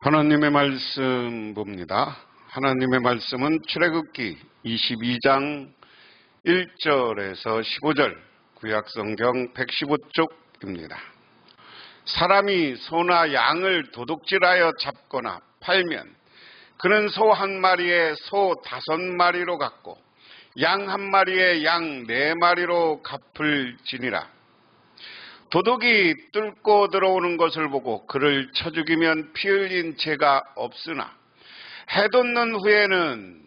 하나님의 말씀 봅니다. 하나님의 말씀은 출애굽기 22장 1절에서 15절 구약성경 115쪽입니다. 사람이 소나 양을 도둑질하여 잡거나 팔면 그는 소 한 마리에 소 5마리로 갚고 양 한 마리에 양 4마리로 갚을지니라. 도둑이 뚫고 들어오는 것을 보고 그를 쳐 죽이면 피 흘린 죄가 없으나 해 돋는 후에는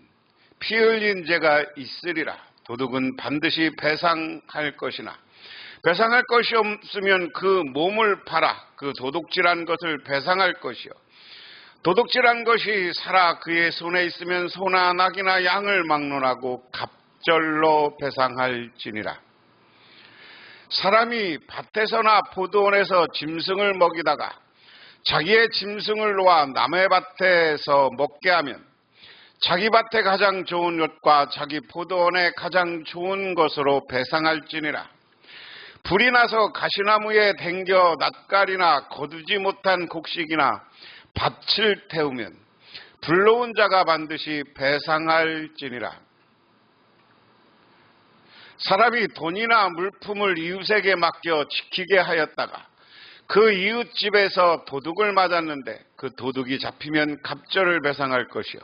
피 흘린 죄가 있으리라. 도둑은 반드시 배상할 것이나 배상할 것이 없으면 그 몸을 팔아 그 도둑질한 것을 배상할 것이요, 도둑질한 것이 살아 그의 손에 있으면 소나 낙이나 양을 막론하고 갑절로 배상할지니라. 사람이 밭에서나 포도원에서 짐승을 먹이다가 자기의 짐승을 놓아 남의 밭에서 먹게 하면 자기 밭에 가장 좋은 것과 자기 포도원에 가장 좋은 것으로 배상할지니라. 불이 나서 가시나무에 댕겨 낯가리나 거두지 못한 곡식이나 밭을 태우면 불러온 자가 반드시 배상할지니라. 사람이 돈이나 물품을 이웃에게 맡겨 지키게 하였다가 그 이웃 집에서 도둑을 맞았는데 그 도둑이 잡히면 갑절을 배상할 것이요,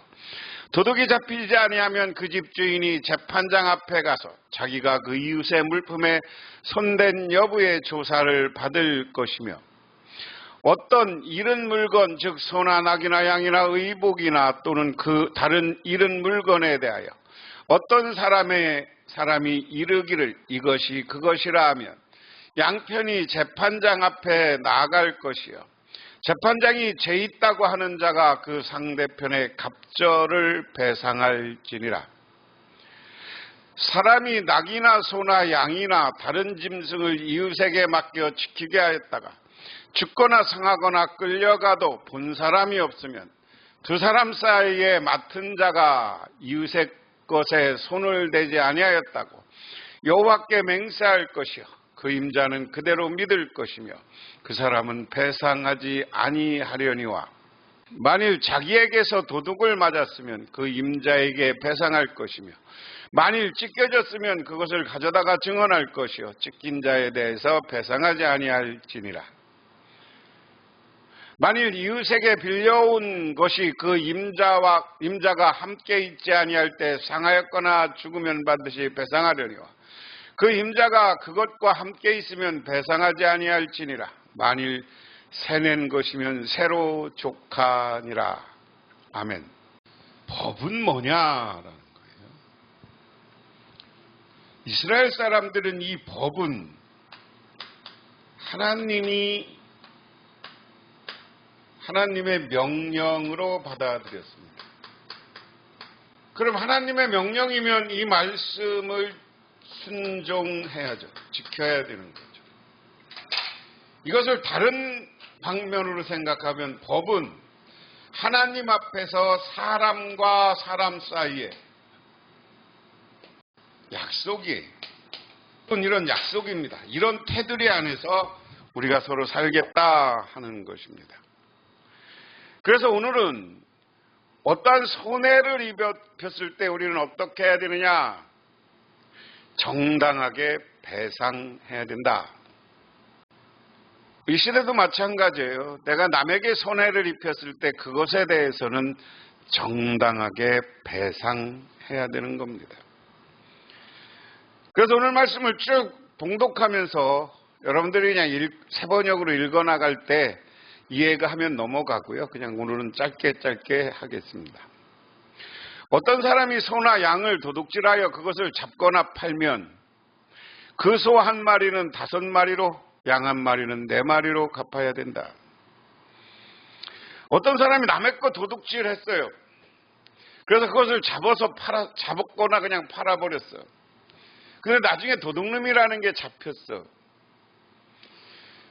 도둑이 잡히지 아니하면 그 집 주인이 재판장 앞에 가서 자기가 그 이웃의 물품에 손댄 여부의 조사를 받을 것이며, 어떤 잃은 물건 즉 소나 낙이나 양이나 의복이나 또는 그 다른 잃은 물건에 대하여 어떤 사람이 이르기를 이것이 그것이라 하면 양편이 재판장 앞에 나아갈 것이요, 재판장이 죄 있다고 하는 자가 그 상대편의 갑절을 배상할지니라. 사람이 낙이나 소나 양이나 다른 짐승을 이웃에게 맡겨 지키게 하였다가 죽거나 상하거나 끌려가도 본 사람이 없으면 두 사람 사이에 맡은 자가 이웃의 것에 손을 대지 아니하였다고 여호와께 맹세할 것이요, 그 임자는 그대로 믿을 것이며 그 사람은 배상하지 아니하려니와. 만일 자기에게서 도둑을 맞았으면 그 임자에게 배상할 것이며 만일 찢겨졌으면 그것을 가져다가 증언할 것이요, 찢긴 자에 대해서 배상하지 아니할지니라. 만일 이웃에게 빌려온 것이 그 임자가 함께 있지 아니할 때 상하였거나 죽으면 반드시 배상하려니와 그 임자가 그것과 함께 있으면 배상하지 아니할지니라. 만일 새낸 것이면 새로 족하니라. 아멘. 법은 뭐냐라는 거예요. 이스라엘 사람들은 이 법은 하나님의 명령으로 받아들였습니다. 그럼 하나님의 명령이면 이 말씀을 순종해야죠. 지켜야 되는 거죠. 이것을 다른 방면으로 생각하면 법은 하나님 앞에서 사람과 사람 사이에 약속이에요. 이런 약속입니다. 이런 테두리 안에서 우리가 서로 살겠다 하는 것입니다. 그래서 오늘은 어떠한 손해를 입혔을 때 우리는 어떻게 해야 되느냐? 정당하게 배상해야 된다. 이 시대도 마찬가지예요. 내가 남에게 손해를 입혔을 때 그것에 대해서는 정당하게 배상해야 되는 겁니다. 그래서 오늘 말씀을 쭉 봉독하면서 여러분들이 그냥 세번역으로 읽어나갈 때 이해가 하면 넘어가고요. 그냥 오늘은 짧게 하겠습니다. 어떤 사람이 소나 양을 도둑질하여 그것을 잡거나 팔면 그 소 한 마리는 5마리로, 양 한 마리는 4마리로 갚아야 된다. 어떤 사람이 남의 거 도둑질했어요. 그래서 그것을 잡았거나 그냥 팔아버렸어요. 근데 나중에 도둑놈이라는 게 잡혔어.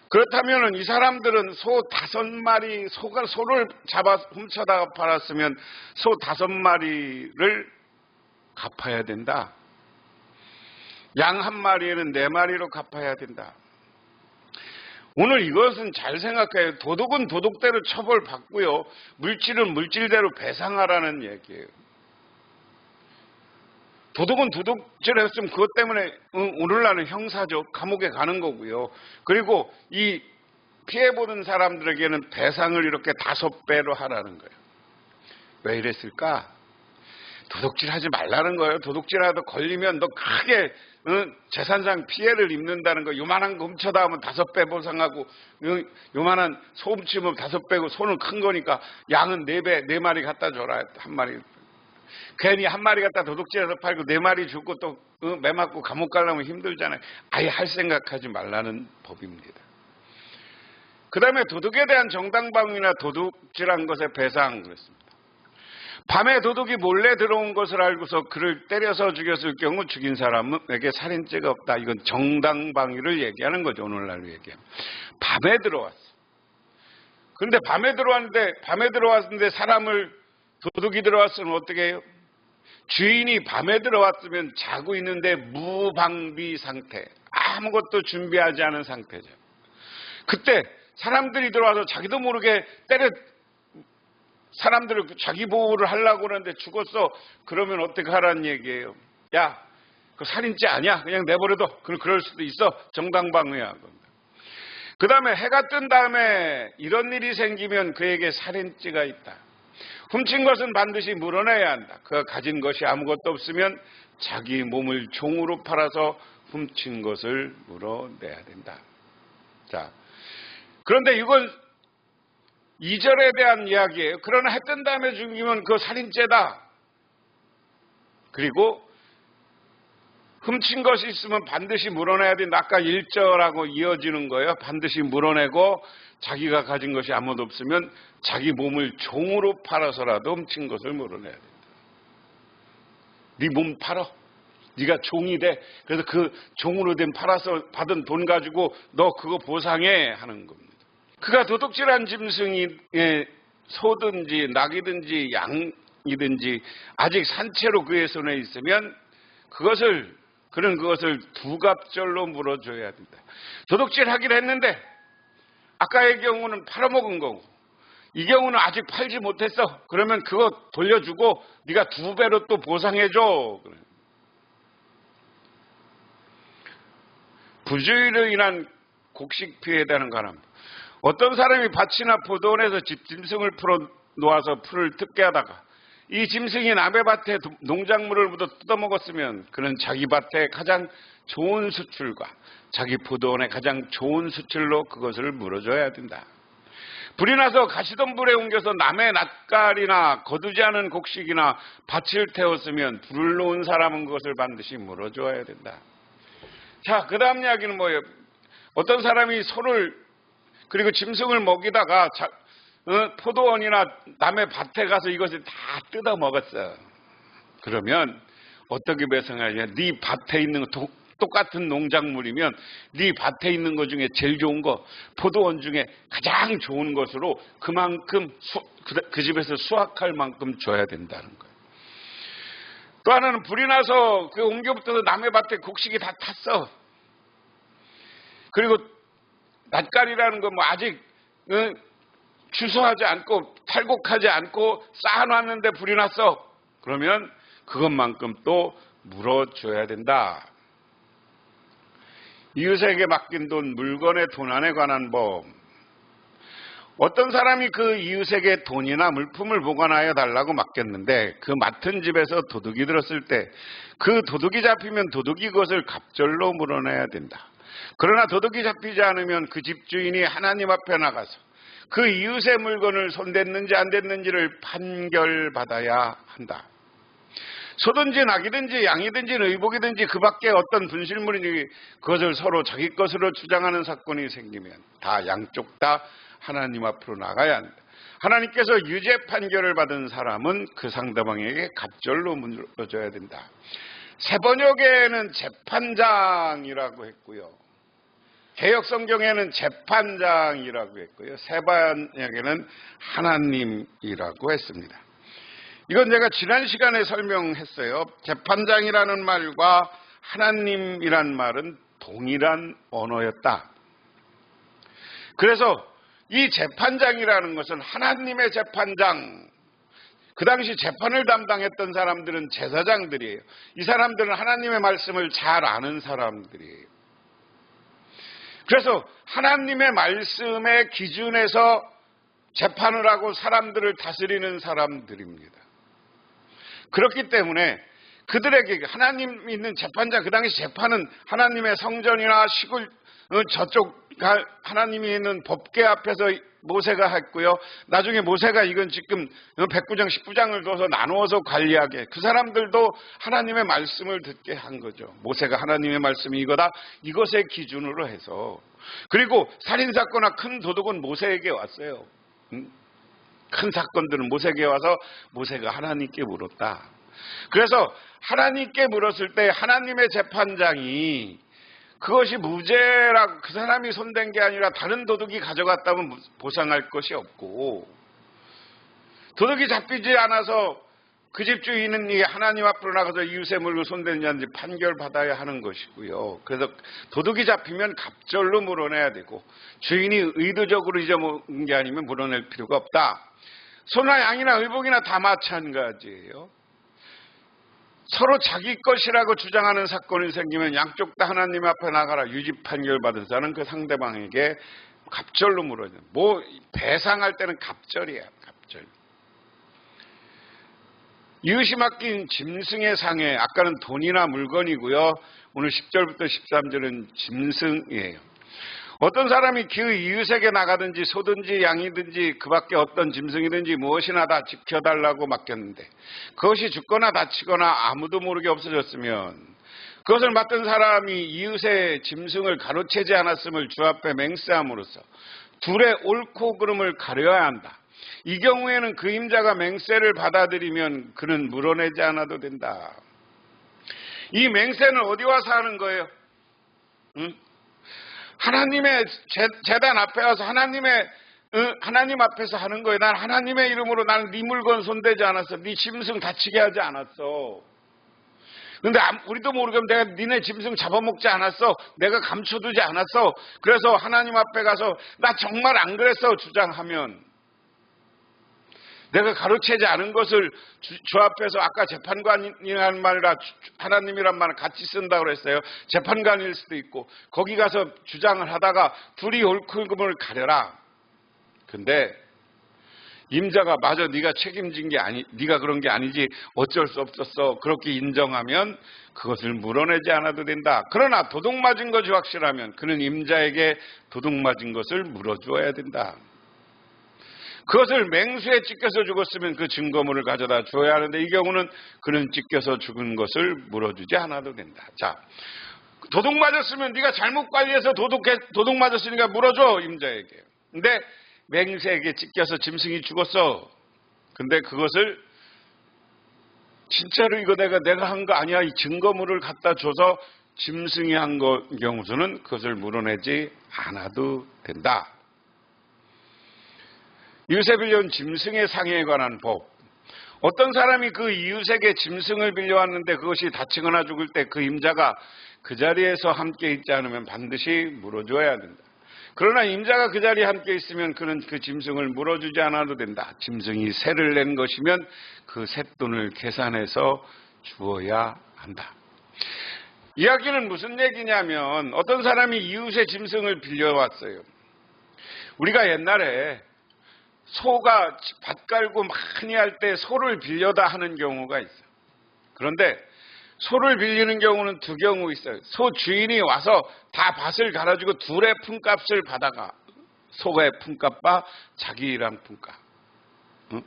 그렇다면 이 사람들은 소 5마리, 소를 잡아 훔쳐다가 팔았으면 소 5마리를 갚아야 된다. 양 한 마리에는 4마리로 갚아야 된다. 오늘 이것은 잘 생각해요. 도둑은 도둑대로 처벌받고요. 물질은 물질대로 배상하라는 얘기예요. 도둑은 도둑질 했으면 그것 때문에 오늘날은 형사죠. 감옥에 가는 거고요. 그리고 이 피해보는 사람들에게는 배상을 이렇게 5배로 하라는 거예요. 왜 이랬을까? 도둑질하지 말라는 거예요. 도둑질하다 걸리면 너 크게 재산상 피해를 입는다는 거. 요만한 거 훔쳐다 하면 5배 보상하고, 요만한 소 훔치면 5배고, 소는 큰 거니까 양은 4배, 4마리 갖다 줘라. 한 마리. 괜히 한 마리 갖다 도둑질해서 팔고 4마리 주고 또 매 맞고 감옥 가려면 힘들잖아요. 아예 할 생각하지 말라는 법입니다. 그 다음에 도둑에 대한 정당방위나 도둑질한 것의 배상 그랬습니다. 밤에 도둑이 몰래 들어온 것을 알고서 그를 때려서 죽였을 경우 죽인 사람에게 살인죄가 없다. 이건 정당방위를 얘기하는 거죠. 오늘날로 얘기하면. 밤에 들어왔어. 그런데 밤에 들어왔는데 사람을 도둑이 들어왔으면 어떻게 해요? 주인이 밤에 들어왔으면 자고 있는데 무방비 상태, 아무것도 준비하지 않은 상태죠. 그때 사람들이 들어와서 자기도 모르게 사람들을 자기 보호를 하려고 하는데 죽었어. 그러면 어떻게 하라는 얘기예요? 야, 그 살인죄 아니야. 그냥 내버려둬. 그럴 수도 있어. 정당방위야. 그 다음에 해가 뜬 다음에 이런 일이 생기면 그에게 살인죄가 있다. 훔친 것은 반드시 물어내야 한다. 그가 가진 것이 아무것도 없으면 자기 몸을 종으로 팔아서 훔친 것을 물어내야 된다. 자, 그런데 이건 2절에 대한 이야기예요. 그러나 해 뜬 다음에 죽이면 그거 살인죄다. 그리고 훔친 것이 있으면 반드시 물어내야 된다. 아까 1절하고 이어지는 거예요. 반드시 물어내고 자기가 가진 것이 아무도 없으면 자기 몸을 종으로 팔아서라도 훔친 것을 물어내야 된다. 네 몸 팔아. 네가 종이 돼. 그래서 그 종으로 된 팔아서 받은 돈 가지고 너 그거 보상해 하는 겁니다. 그가 도둑질한 짐승이 소든지 낙이든지 양이든지 아직 산채로 그의 손에 있으면 그는 그것을 2갑절로 물어줘야 된다. 도둑질하기로 했는데 아까의 경우는 팔아먹은 거고 이 경우는 아직 팔지 못했어. 그러면 그거 돌려주고 네가 2배로 또 보상해줘. 부주의로 인한 곡식 피해에 대한 관함. 어떤 사람이 밭이나 포도원에서 짐승을 풀어 놓아서 풀을 뜯게 하다가 이 짐승이 남의 밭에 농작물을 묻어 뜯어먹었으면 그는 자기 밭에 가장 좋은 수출과 자기 포도원에 가장 좋은 수출로 그것을 물어줘야 된다. 불이 나서 가시던 불에 옮겨서 남의 낫갈이나 거두지 않은 곡식이나 밭을 태웠으면 불을 놓은 사람은 그것을 반드시 물어줘야 된다. 자, 그 다음 이야기는 뭐예요? 어떤 사람이 소를 그리고 짐승을 먹이다가 포도원이나 남의 밭에 가서 이것을 다 뜯어 먹었어. 그러면 어떻게 배상하냐? 네 밭에 있는 거 똑같은 농작물이면 네 밭에 있는 것 중에 제일 좋은 거 포도원 중에 가장 좋은 것으로 그만큼 그 집에서 수확할 만큼 줘야 된다는 거예요. 또 하나는 불이 나서 그 옮겨붙어서 남의 밭에 곡식이 다 탔어. 그리고 낫갈이라는 건 뭐 아직 추수하지 않고 탈곡하지 않고 쌓아놨는데 불이 났어. 그러면 그것만큼 또 물어줘야 된다. 이웃에게 맡긴 돈, 물건의 도난에 관한 법. 어떤 사람이 그 이웃에게 돈이나 물품을 보관하여 달라고 맡겼는데 그 맡은 집에서 도둑이 들었을 때 그 도둑이 잡히면 도둑이 그것을 갑절로 물어내야 된다. 그러나 도둑이 잡히지 않으면 그 집주인이 하나님 앞에 나가서 그 이웃의 물건을 손댔는지 안 댔는지를 판결받아야 한다. 소든지 낙이든지 양이든지 의복이든지 그 밖에 어떤 분실물이든지 그것을 서로 자기 것으로 주장하는 사건이 생기면 다 양쪽 다 하나님 앞으로 나가야 한다. 하나님께서 유죄 판결을 받은 사람은 그 상대방에게 갑절로 물어줘야 된다. 새 번역에는 재판장이라고 했고요. 개역 성경에는 재판장이라고 했고요. 새 번역에는 하나님이라고 했습니다. 이건 제가 지난 시간에 설명했어요. 재판장이라는 말과 하나님이란 말은 동일한 언어였다. 그래서 이 재판장이라는 것은 하나님의 재판장, 그 당시 재판을 담당했던 사람들은 제사장들이에요. 이 사람들은 하나님의 말씀을 잘 아는 사람들이에요. 그래서 하나님의 말씀의 기준에서 재판을 하고 사람들을 다스리는 사람들입니다. 그렇기 때문에 그들에게 하나님 있는 재판장, 그 당시 재판은 하나님의 성전이나 시골 저쪽 하나님이 있는 법궤 앞에서 모세가 했고요. 나중에 모세가 이건 지금 109장 19장을 둬서 나누어서 관리하게, 그 사람들도 하나님의 말씀을 듣게 한 거죠. 모세가 하나님의 말씀이 이거다, 이것의 기준으로 해서. 그리고 살인사건이나 큰 도둑은 모세에게 왔어요. 큰 사건들은 모세에게 와서 모세가 하나님께 물었다. 그래서 하나님께 물었을 때 하나님의 재판장이 그것이 무죄라고, 그 사람이 손댄 게 아니라 다른 도둑이 가져갔다면 보상할 것이 없고, 도둑이 잡히지 않아서 그 집 주인은 이 하나님 앞으로 나가서 이웃의 물을 손댄 자인지 판결받아야 하는 것이고요. 그래서 도둑이 잡히면 갑절로 물어내야 되고, 주인이 의도적으로 잊어먹은 게 아니면 물어낼 필요가 없다. 소나 양이나 의복이나 다 마찬가지예요. 서로 자기 것이라고 주장하는 사건이 생기면 양쪽 다 하나님 앞에 나가라, 유죄 판결 받은 자는 그 상대방에게 갑절로 물어요. 뭐 배상할 때는 갑절이야, 갑절. 이웃이 맡긴 짐승의 상해, 아까는 돈이나 물건이고요. 오늘 10절부터 13절은 짐승이에요. 어떤 사람이 그 이웃에게 나가든지 소든지 양이든지 그 밖에 어떤 짐승이든지 무엇이나 다 지켜달라고 맡겼는데 그것이 죽거나 다치거나 아무도 모르게 없어졌으면 그것을 맡은 사람이 이웃의 짐승을 가로채지 않았음을 주 앞에 맹세함으로써 둘의 옳고 그름을 가려야 한다. 이 경우에는 그 임자가 맹세를 받아들이면 그는 물어내지 않아도 된다. 이 맹세는 어디 와서 하는 거예요? 응? 하나님의 제단 앞에 와서 하나님 앞에서 하는 거예요. 난 하나님의 이름으로 나는 네 물건 손대지 않았어. 네 짐승 다치게 하지 않았어. 근데 우리도 모르게 내가 니네 짐승 잡아먹지 않았어. 내가 감춰두지 않았어. 그래서 하나님 앞에 가서 나 정말 안 그랬어 주장하면, 내가 가로채지 않은 것을 주 앞에서, 아까 재판관이라는 말이라 하나님이란 말을 같이 쓴다고 그랬어요. 재판관일 수도 있고 거기 가서 주장을 하다가 둘이 옳고 그름을 가려라. 근데 임자가 맞아, 네가 책임진 게 네가 그런 게 아니지, 어쩔 수 없었어, 그렇게 인정하면 그것을 물어내지 않아도 된다. 그러나 도둑 맞은 것이 확실하면 그는 임자에게 도둑 맞은 것을 물어주어야 된다. 그것을 맹수에 찢겨서 죽었으면 그 증거물을 가져다 줘야 하는데 이 경우는 그는 찢겨서 죽은 것을 물어주지 않아도 된다. 자, 도둑 맞았으면 네가 잘못 관리해서 도둑 맞았으니까 물어줘 임자에게. 근데 맹세에게 찢겨서 짐승이 죽었어. 근데 그것을 진짜로 이거 내가 한 거 아니야, 이 증거물을 갖다 줘서 짐승이 한 경우서는 그것을 물어내지 않아도 된다. 이웃에 빌려온 짐승의 상해에 관한 법. 어떤 사람이 그 이웃에게 짐승을 빌려왔는데 그것이 다치거나 죽을 때 그 임자가 그 자리에서 함께 있지 않으면 반드시 물어줘야 된다. 그러나 임자가 그 자리에 함께 있으면 그는 그 짐승을 물어주지 않아도 된다. 짐승이 세를 낸 것이면 그 쇳돈을 계산해서 주어야 한다. 이야기는 무슨 얘기냐면 어떤 사람이 이웃의 짐승을 빌려왔어요. 우리가 옛날에 소가 밭 갈고 많이 할 때 소를 빌려다 하는 경우가 있어요. 그런데 소를 빌리는 경우는 두 경우 있어요. 소 주인이 와서 다 밭을 갈아주고 둘의 품값을 받아가. 소의 품값과 자기랑 품값. 응?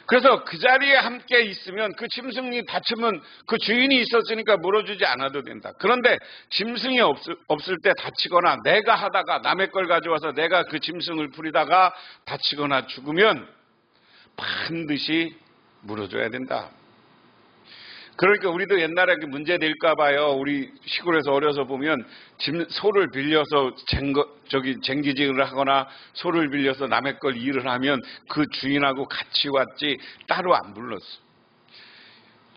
그래서 그 자리에 함께 있으면 그 짐승이 다치면 그 주인이 있었으니까 물어주지 않아도 된다. 그런데 짐승이 없을 때 다치거나 내가 하다가 남의 걸 가져와서 내가 그 짐승을 부리다가 다치거나 죽으면 반드시 물어줘야 된다. 그러니까 우리도 옛날에 문제 될까 봐요. 우리 시골에서 어려서 보면 소를 빌려서 쟁기질을 하거나 소를 빌려서 남의 걸 일을 하면 그 주인하고 같이 왔지 따로 안 불렀어.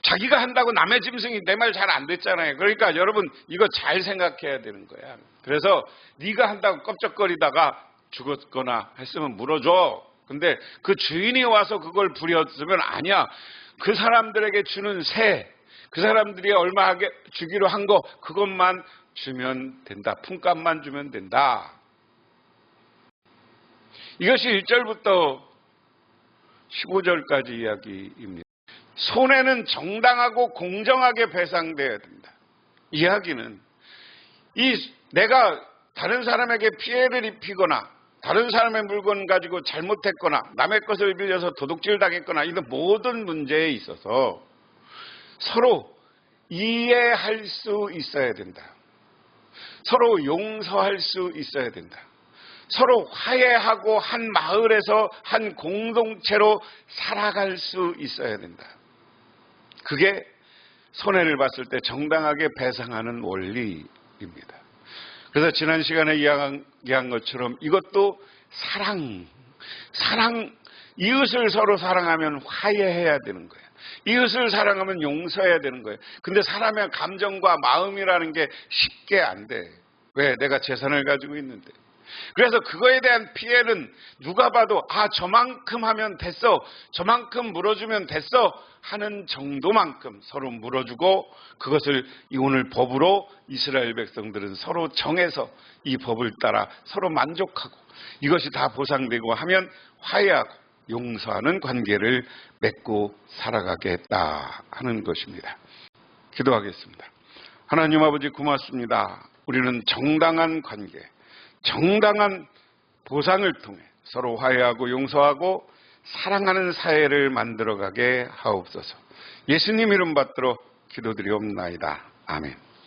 자기가 한다고 남의 짐승이 내 말 잘 안 듣잖아요. 그러니까 여러분 이거 잘 생각해야 되는 거야. 그래서 네가 한다고 껍적거리다가 죽었거나 했으면 물어줘. 근데 그 주인이 와서 그걸 부렸으면 아니야. 그 사람들에게 주는 새, 그 사람들이 얼마 주기로 한 거 그것만 주면 된다. 품값만 주면 된다. 이것이 1절부터 15절까지 이야기입니다. 손해는 정당하고 공정하게 배상되어야 된다. 이야기는 내가 다른 사람에게 피해를 입히거나 다른 사람의 물건 가지고 잘못했거나 남의 것을 빌려서 도둑질 당했거나 이런 모든 문제에 있어서 서로 이해할 수 있어야 된다. 서로 용서할 수 있어야 된다. 서로 화해하고 한 마을에서 한 공동체로 살아갈 수 있어야 된다. 그게 손해를 봤을 때 정당하게 배상하는 원리입니다. 그래서 지난 시간에 이야기한 것처럼 이것도 사랑, 이웃을 서로 사랑하면 화해해야 되는 거예요. 이웃을 사랑하면 용서해야 되는 거예요. 근데 사람의 감정과 마음이라는 게 쉽게 안 돼. 왜? 내가 재산을 가지고 있는데. 그래서 그거에 대한 피해는 누가 봐도 저만큼 하면 됐어, 저만큼 물어주면 됐어 하는 정도만큼 서로 물어주고 그것을 오늘 법으로 이스라엘 백성들은 서로 정해서 이 법을 따라 서로 만족하고 이것이 다 보상되고 하면 화해하고 용서하는 관계를 맺고 살아가겠다 하는 것입니다. 기도하겠습니다. 하나님 아버지 고맙습니다. 우리는 정당한 관계, 정당한 보상을 통해 서로 화해하고 용서하고 사랑하는 사회를 만들어가게 하옵소서. 예수님 이름 받들어 기도드리옵나이다. 아멘.